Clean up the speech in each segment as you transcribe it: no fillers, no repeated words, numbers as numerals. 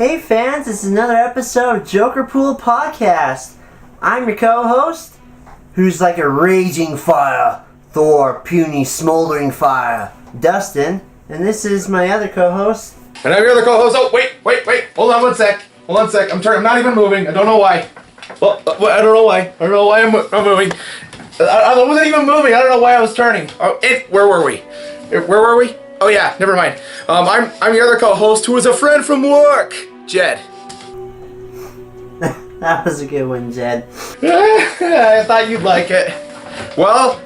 Hey fans, this is another episode of JokerPool Podcast. I'm your co-host, who's like a raging fire, Thor, puny, smoldering fire, Dustin. And this is my other co-host. And I'm your other co-host. Oh, wait. Hold on one sec. I'm not even moving. I don't know why. Well, I don't know why. I'm moving. I wasn't even moving. I don't know why I was turning. Where were we? Oh yeah, never mind. I'm your other co-host who is a friend from work, Jed. That was a good one, Jed. I thought you'd like it. Well,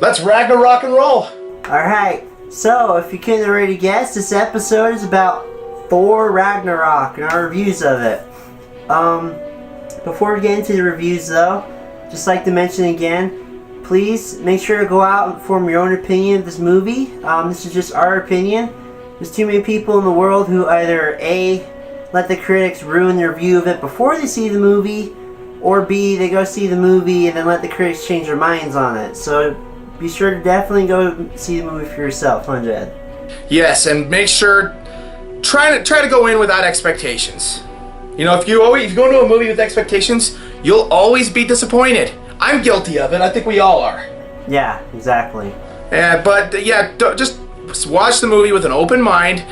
let's Ragnarok and roll. Alright, so if you couldn't already guess, this episode is about Thor Ragnarok and our reviews of it. Before we get into the reviews though, just like to mention again, please make sure to go out and form your own opinion of this movie. This is just our opinion. There's too many people in the world who either A, let the critics ruin their view of it before they see the movie, or B, they go see the movie and then let the critics change their minds on it. So be sure to definitely go see the movie for yourself, huh, Jed? Yes, and make sure try to go in without expectations. You know, if you go into a movie with expectations, you'll always be disappointed. I'm guilty of it. I think we all are. Yeah, exactly. Just watch the movie with an open mind,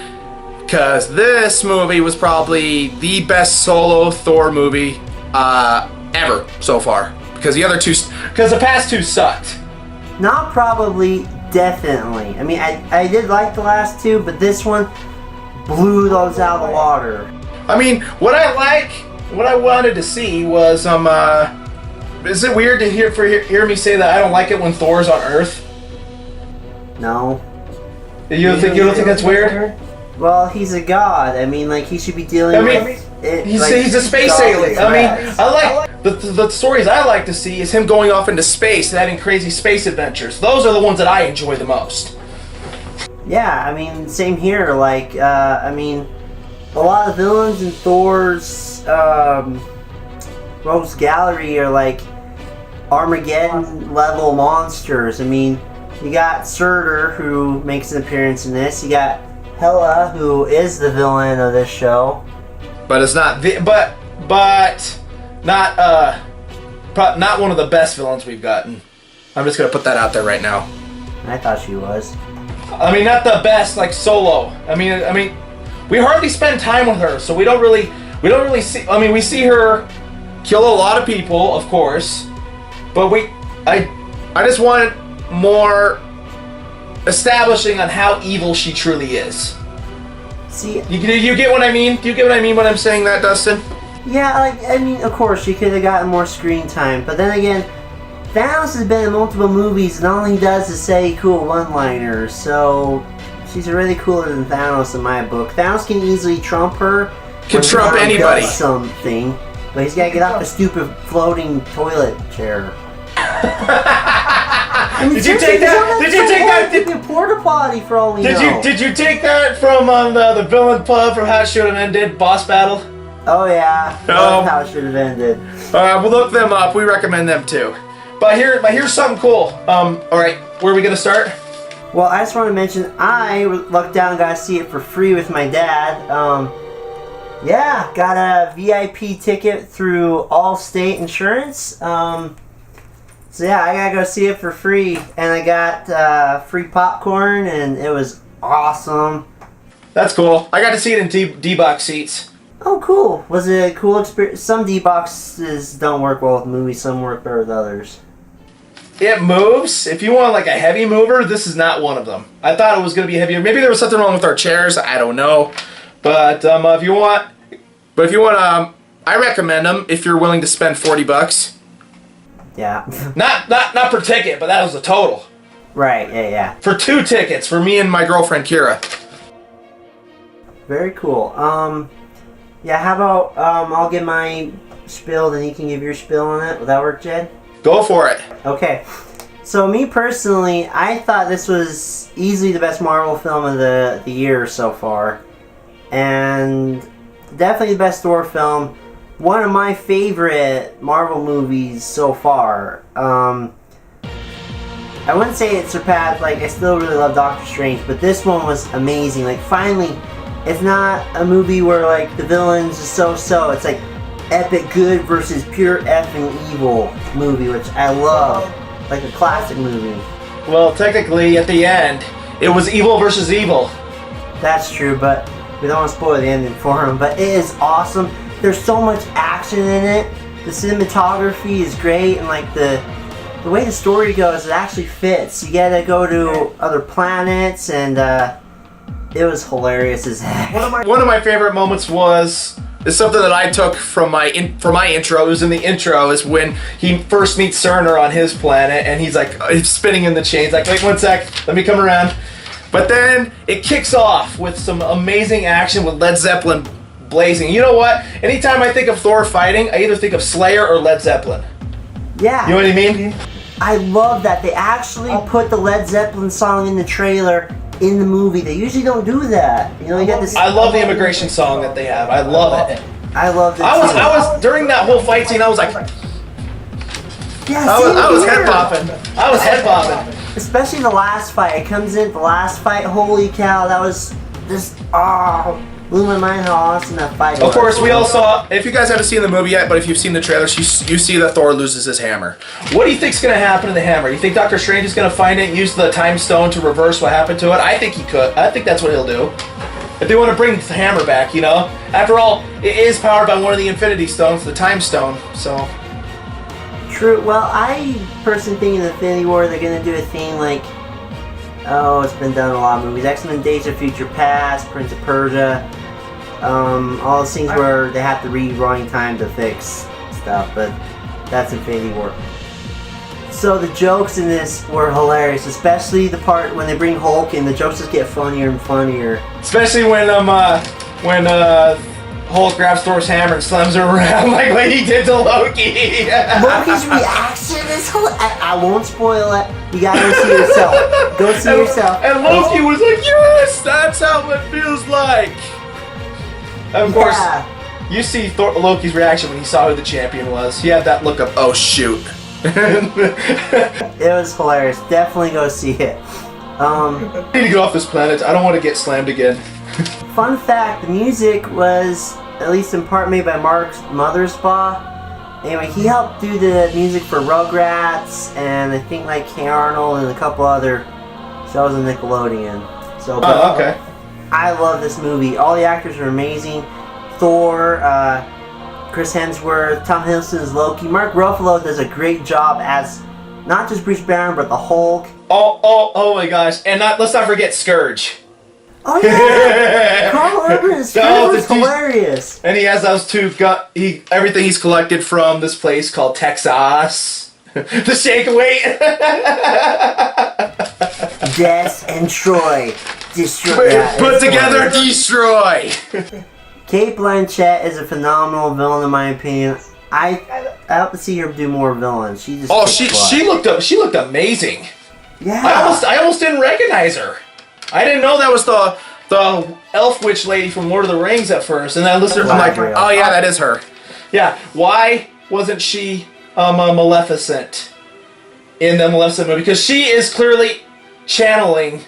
because this movie was probably the best solo Thor movie ever so far. Because the past two sucked. Not probably, definitely. I mean, I did like the last two, but this one blew those out of the water. I mean, what I wanted to see was is it weird to hear me say that I don't like it when Thor's on Earth? No. You don't think that's weird? Well, he's a god. I mean, like, he should be dealing with it. He's a space alien. I mean, I like the stories I like to see is him going off into space and having crazy space adventures. Those are the ones that I enjoy the most. Yeah, I mean, same here. Like, I mean, a lot of villains in Thor's Rogues Gallery are like Armageddon level monsters. I mean, you got Surtur, who makes an appearance in this. You got Hela, who is the villain of this show. But it's not not one of the best villains we've gotten. I'm just gonna put that out there right now. I thought she was. I mean, not the best, like Solo. I mean, we hardly spend time with her, so we don't really see. I mean, we see her kill a lot of people, of course, but I just wanted more establishing on how evil she truly is. See, you get what I mean? Do you get what I mean when I'm saying that, Dustin? Yeah, like, I mean, of course, she could have gotten more screen time, but then again, Thanos has been in multiple movies, and all he does is say cool one-liners, so she's really cooler than Thanos in my book. Thanos can easily trump her. Can trump anybody. Something, but he's got to get off the stupid floating toilet chair. I mean, Did you take that? The porta potty for all we know. Did you take that from the villain pub from How It Should Have Ended, Boss Battle? Oh yeah, that's how it should have ended. We'll look them up. We recommend them too. But here's something cool. All right, where are we gonna start? Well, I just want to mention I lucked down and got to see it for free with my dad. Yeah, got a VIP ticket through Allstate Insurance. So yeah, I gotta go see it for free, and I got free popcorn, and it was awesome. That's cool. I got to see it in D-box seats. Oh, cool. Was it a cool experience? Some D-boxes don't work well with movies, some work better with others. It moves. If you want like a heavy mover, this is not one of them. I thought it was going to be heavier. Maybe there was something wrong with our chairs. I don't know. But if you want, I recommend them if you're willing to spend $40. Yeah. not per ticket, but that was the total. Right. Yeah. For 2 tickets for me and my girlfriend Kira. Very cool. Yeah. How about I'll give my spiel, then you can give your spiel on it. Will that work, Jed? Go for it. Okay. So me personally, I thought this was easily the best Marvel film of the year so far, and definitely the best Thor film. One of my favorite Marvel movies so far. I wouldn't say it surpassed, like, I still really love Doctor Strange, but this one was amazing. Like, finally, it's not a movie where like the villains is so. It's like epic good versus pure effing evil movie, which I love, like a classic movie. Well, technically, at the end, it was evil versus evil. That's true, but we don't want to spoil the ending for him. But it is awesome. There's so much action in it. The cinematography is great, and like the way the story goes, it actually fits. You gotta go to other planets, and it was hilarious as heck. One of my favorite moments is something that I took from my intro. It was in the intro, is when he first meets Cerner on his planet, and he's like he's spinning in the chains. Like, wait 1 sec, let me come around. But then it kicks off with some amazing action with Led Zeppelin blazing. You know what? Anytime I think of Thor fighting, I either think of Slayer or Led Zeppelin. Yeah. You know what I mean? I love that they actually put the Led Zeppelin song in the trailer in the movie. They usually don't do that. You know, you got this. I love the immigration song that they have. I love it. I loved it. I was during that whole fight scene. I was like, yeah, I was head bopping. I was head bopping. Especially the last fight. It comes in the last fight. Holy cow! That was just blew my mind how awesome that fight was. Of course, we all saw. If you guys haven't seen the movie yet, but if you've seen the trailers, you see that Thor loses his hammer. What do you think's going to happen to the hammer? You think Doctor Strange is going to find it and use the time stone to reverse what happened to it? I think he could. I think that's what he'll do. If they want to bring the hammer back, you know. After all, it is powered by one of the Infinity Stones, the Time Stone. So. True. Well, I personally think in Infinity War they're going to do a thing like, it's been done in a lot of movies. X-Men: Days of Future Past, Prince of Persia. All those things where they have to rewind time to fix stuff, but that's Infinity War. So the jokes in this were hilarious, especially the part when they bring Hulk in. The jokes just get funnier and funnier. Especially when Hulk grabs Thor's hammer and slams her around like what he did to Loki. Loki's reaction is hilarious. I won't spoil it. You gotta go see yourself. Go see yourself. And Loki was like, yes, that's how it feels like. And of course, you see Loki's reaction when he saw who the champion was. He had that look of, oh shoot. It was hilarious. Definitely go see it. I need to get off this planet. I don't want to get slammed again. Fun fact, the music was, at least in part, made by Mark Mothersbaugh. Anyway, he helped do the music for Rugrats, and I think like Hey Arnold and a couple other shows on Nickelodeon. So, okay. I love this movie. All the actors are amazing. Thor, Chris Hemsworth, Tom Hiddleston's Loki. Mark Ruffalo does a great job as not just Bruce Banner, but the Hulk. Oh my gosh. And let's not forget Scourge. Oh yeah! Carl Urban is hilarious. And he has those two everything he's collected from this place called Texas. The shake weight. Des and Troy. Destroy. Put together, destroy. Cate Blanchett is a phenomenal villain in my opinion. I hope to see her do more villains. She looked amazing. Yeah. I almost didn't recognize her. I didn't know that was the elf witch lady from Lord of the Rings at first, and then I listened. I'm like, oh yeah, that is her. Yeah. Why wasn't she Maleficent in the Maleficent movie? Because she is clearly channeling,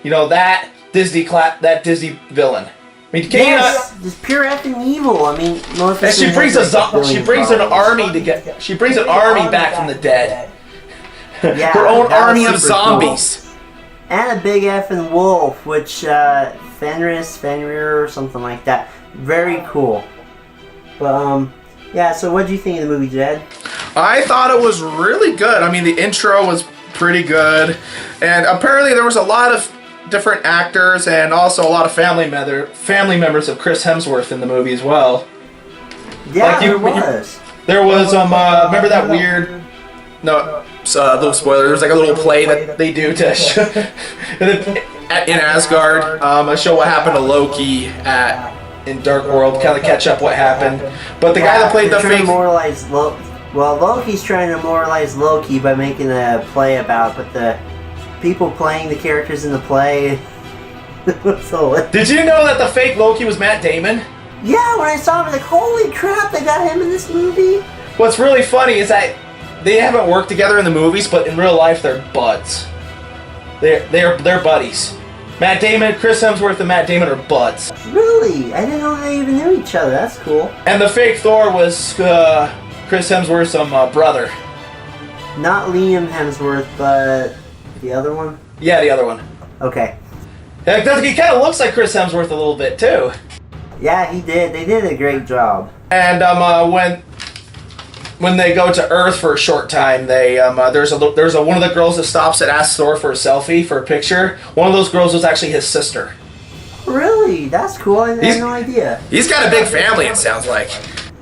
that Disney villain. I mean, just pure effing evil. I mean, and she brings an army back from the dead. Yeah, her own army of zombies. Cool. And a big effing wolf, which Fenrir or something like that. Very cool. But yeah. So what do you think of the movie, Jed? I thought it was really good. I mean, the intro was pretty good, and apparently there was a lot of different actors and also a lot of family members of Chris Hemsworth in the movie as well. Yeah, there was. There was remember that weird? No, little spoiler. There's like a little play that they do to in Asgard. Show what happened to Loki in Dark World, kind of catch up what happened. But the guy that played the fake. Loki's trying to immortalize Loki by making a play about, but the people playing the characters in the play. Did you know that the fake Loki was Matt Damon? Yeah, when I saw him, I was like, holy crap, they got him in this movie. What's really funny is that they haven't worked together in the movies, but in real life they're buds. They're buddies. Matt Damon, Chris Hemsworth, and Matt Damon are buds. Really? I didn't know they even knew each other. That's cool. And the fake Thor was Chris Hemsworth's brother. Not Liam Hemsworth, but the other one? Yeah, the other one. Okay. He kind of looks like Chris Hemsworth a little bit, too. Yeah, he did. They did a great job. And when they go to Earth for a short time, they there's one of the girls that stops and asks Thor for a selfie, for a picture. One of those girls was actually his sister. Really? That's cool. I had no idea. He's got a big family, it sounds like.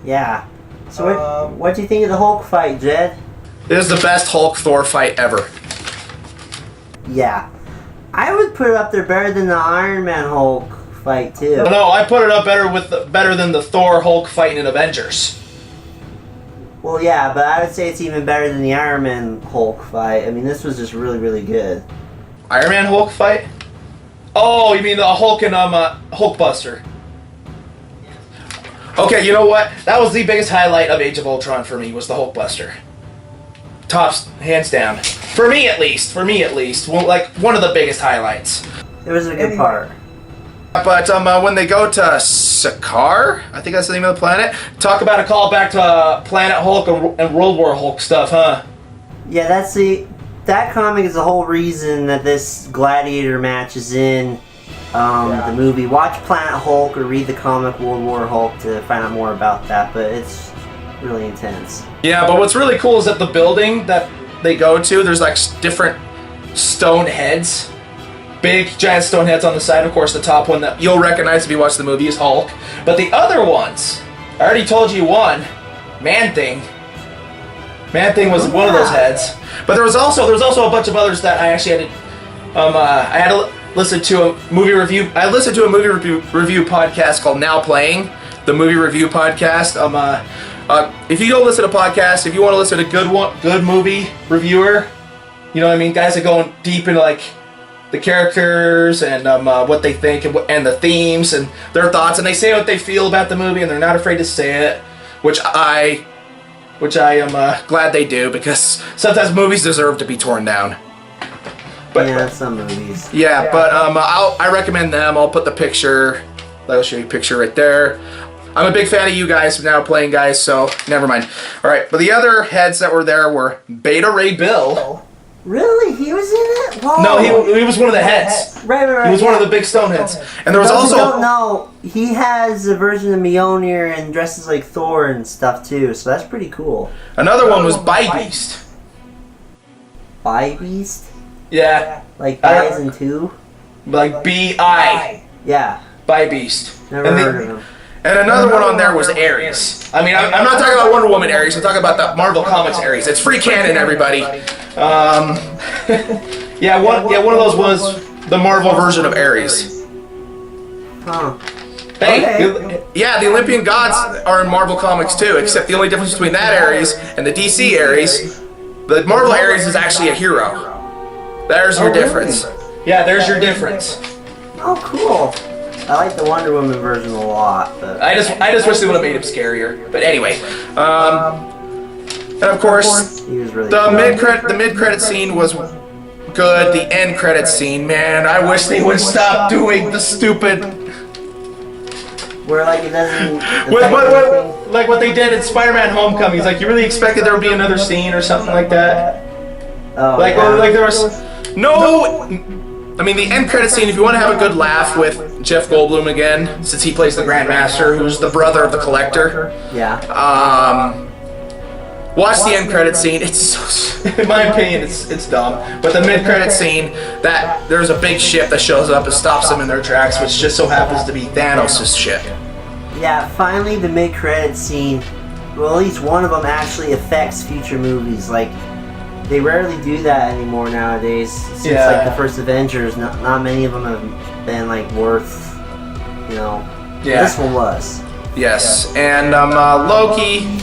Yeah. So what do you think of the Hulk fight, Jed? It was the best Hulk-Thor fight ever. Yeah. I would put it up there better than the Iron Man Hulk fight, too. No, I put it up better than the Thor Hulk fight in Avengers. Well, yeah, but I would say it's even better than the Iron Man Hulk fight. I mean, this was just really, really good. Iron Man Hulk fight? Oh, you mean the Hulk and Hulkbuster? Okay, you know what? That was the biggest highlight of Age of Ultron for me, was the Hulkbuster. Tops, hands down. For me at least. Well, like, one of the biggest highlights. It was a good part. But when they go to Sakaar, I think that's the name of the planet, talk about a callback to Planet Hulk and World War Hulk stuff, huh? Yeah, that comic is the whole reason that this gladiator match is in the movie. Watch Planet Hulk or read the comic World War Hulk to find out more about that, but it's really intense. Yeah, but what's really cool is that the building that they go to, there's like different stone heads. Big, giant stone heads on the side. Of course, the top one that you'll recognize if you watch the movie is Hulk. But the other ones, I already told you one, Man-Thing. Man-Thing was one of those heads. But there was also a bunch of others that I actually had to listen to a movie review. I listened to a movie review podcast called Now Playing, the movie review podcast. If you don't listen to podcasts, if you want to listen to good movie reviewer, you know what I mean, guys are going deep into like the characters and what they think and the themes and their thoughts, and they say what they feel about the movie, and they're not afraid to say it, which I am glad they do, because sometimes movies deserve to be torn down. But, yeah, some movies. Yeah, but I recommend them. I'll put the picture. I'll show you a picture right there. I'm a big fan of you guys Now Playing, guys, so never mind. All right, but the other heads that were there were Beta Ray Bill. Really? He was in it? Whoa. No, he was one of the heads. Right. He was one of the big stone heads. And there was Those also... who don't know, he has a version of Mjolnir and dresses like Thor and stuff too, so that's pretty cool. Another one was Bi-Beast. Bi-Beast? Yeah. Like Bi as in two? Like B-I. Yeah. Bi-Beast. Never heard of him. And another one on there was Ares. I mean, I'm not talking about Wonder Woman Ares, I'm talking about the Marvel Comics Ares. It's free canon, everybody. Yeah, one of those was the Marvel version of Ares. Huh. Hey, Okay. yeah, the Olympian gods are in Marvel Comics too, except the only difference between that Ares and the DC Ares, the Marvel Ares is actually a hero. There's your difference. Yeah, there's your difference. Oh, cool. I like the Wonder Woman version a lot, but I just wish they would have made him scarier. But anyway, and of course, he was really the cool. mid-credit scene was good. The end credit scene, man, I wish they would stop doing the stupid. Where like it doesn't. Like what they did in Spider-Man: Homecoming. It's like you really expected there would be another scene or something like that. Oh, like yeah. there was no. I mean, the end credit scene, if you want to have a good laugh with Jeff Goldblum again, since he plays the Grandmaster, who's the brother of the Collector. Yeah. Watch the end credit scene. It's so, in my opinion, it's dumb. But the mid credit scene, that there's a big ship that shows up and stops them in their tracks, which just so happens to be Thanos' ship. Yeah, finally the mid-credit scene, well, at least one of them actually affects future movies. Like, they rarely do that anymore nowadays. Since like the first Avengers, not many of them have been like worth, you know. Yeah. This one was. Yes, and Loki.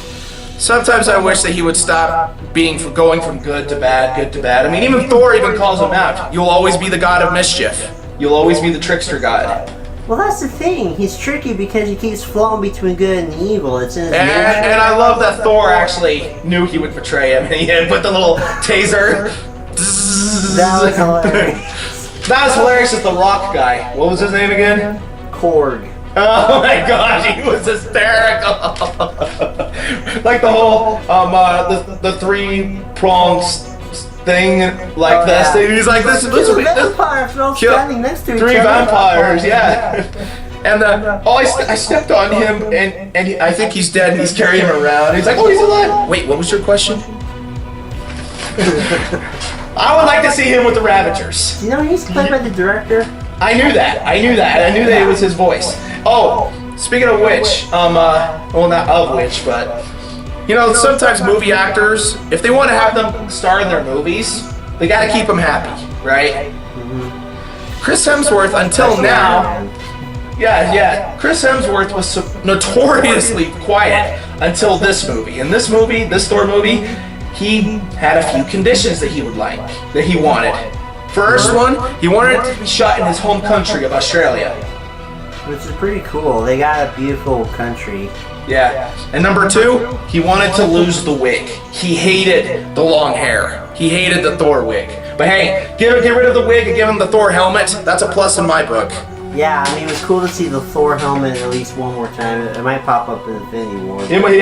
Sometimes I wish that he would stop going from good to bad. I mean, even Thor even calls him out. You'll always be the god of mischief. You'll always be the trickster god. Well, that's the thing. He's tricky because he keeps floating between good and evil. It's in his nature. And I love that Thor actually knew he would betray him, and he had put the little taser. That was hilarious. Not as hilarious as the Rock guy. What was his name again? Korg. Oh my gosh, he was hysterical. Like the whole the three prongs thing, like this thing. He's like, this vampires all standing next to each other. Three vampires, yeah. And I stepped on him, and I think he's dead, and he's carrying him around. He's like, oh, he's alive. Wait, what was your question? I would like to see him with the Ravagers. You know, he's played by the director. I knew that. I knew that it was his voice. Oh, speaking of which, well, not of which, but you know, sometimes movie actors, if they want to have them star in their movies, they got to keep them happy, right? Mm-hmm. Chris Hemsworth, until now, Chris Hemsworth was notoriously quiet until this movie. In this movie, this Thor movie, he had a few conditions that he wanted. First one, he wanted it to be shot in his home country of Australia. Which is pretty cool. They got a beautiful country. Yeah. And number two, he wanted to lose the wig. He hated the long hair. He hated the Thor wig. But hey, get rid of the wig and give him the Thor helmet. That's a plus in my book. Yeah, I mean, it was cool to see the Thor helmet at least one more time. It might pop up in Infinity War. He might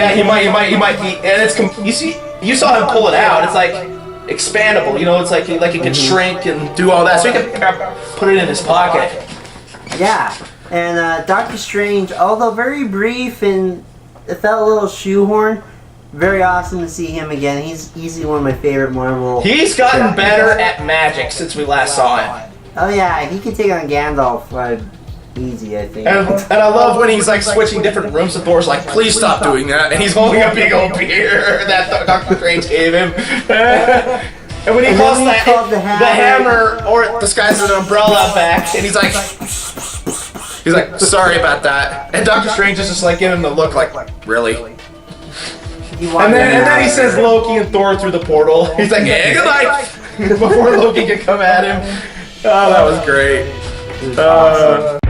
be. And it's you saw him pull it out. It's like expandable. You know, it's like it can shrink and do all that. So he can put it in his pocket. Yeah. And Doctor Strange, although very brief and it felt a little shoehorned, very awesome to see him again. He's easily one of my favorite Marvel. He's gotten better at magic since we last saw him. Oh yeah, he can take on Gandalf easy, I think. And I love when he's like switching different rooms and Thor's like, please stop doing that. And he's holding a big old beer that Doctor Strange gave him. And when he calls the hammer or disguises an umbrella back, and he's like, sorry about that. And Doctor Strange is just like giving him the look like, really? And then he says Loki and Thor through the portal. He's like, yeah, good night. Before Loki can come at him. Oh, that was great. Awesome.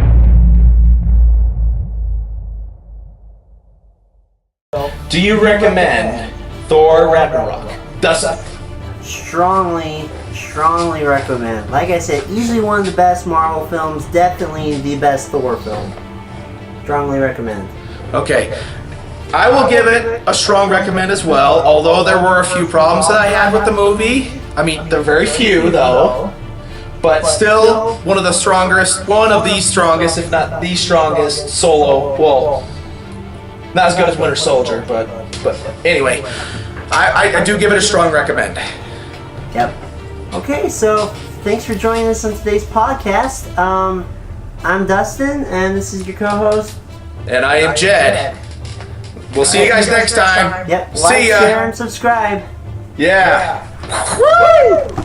Do you recommend Thor Ragnarok? Dustin? Strongly recommend. Like I said, easily one of the best Marvel films, definitely the best Thor film. Strongly recommend. Okay. I will give it a strong recommend as well, although there were a few problems that I had with the movie. I mean, they're very few though. But still, one of the strongest, if not the strongest solo, well, not as good as Winter Soldier, but anyway, I do give it a strong recommend. Yep. Okay, so thanks for joining us on today's podcast. I'm Dustin, and this is your co-host. And I am Jed. We'll see you guys next time. Yep. See Like, ya. share, and subscribe. Yeah. Woo!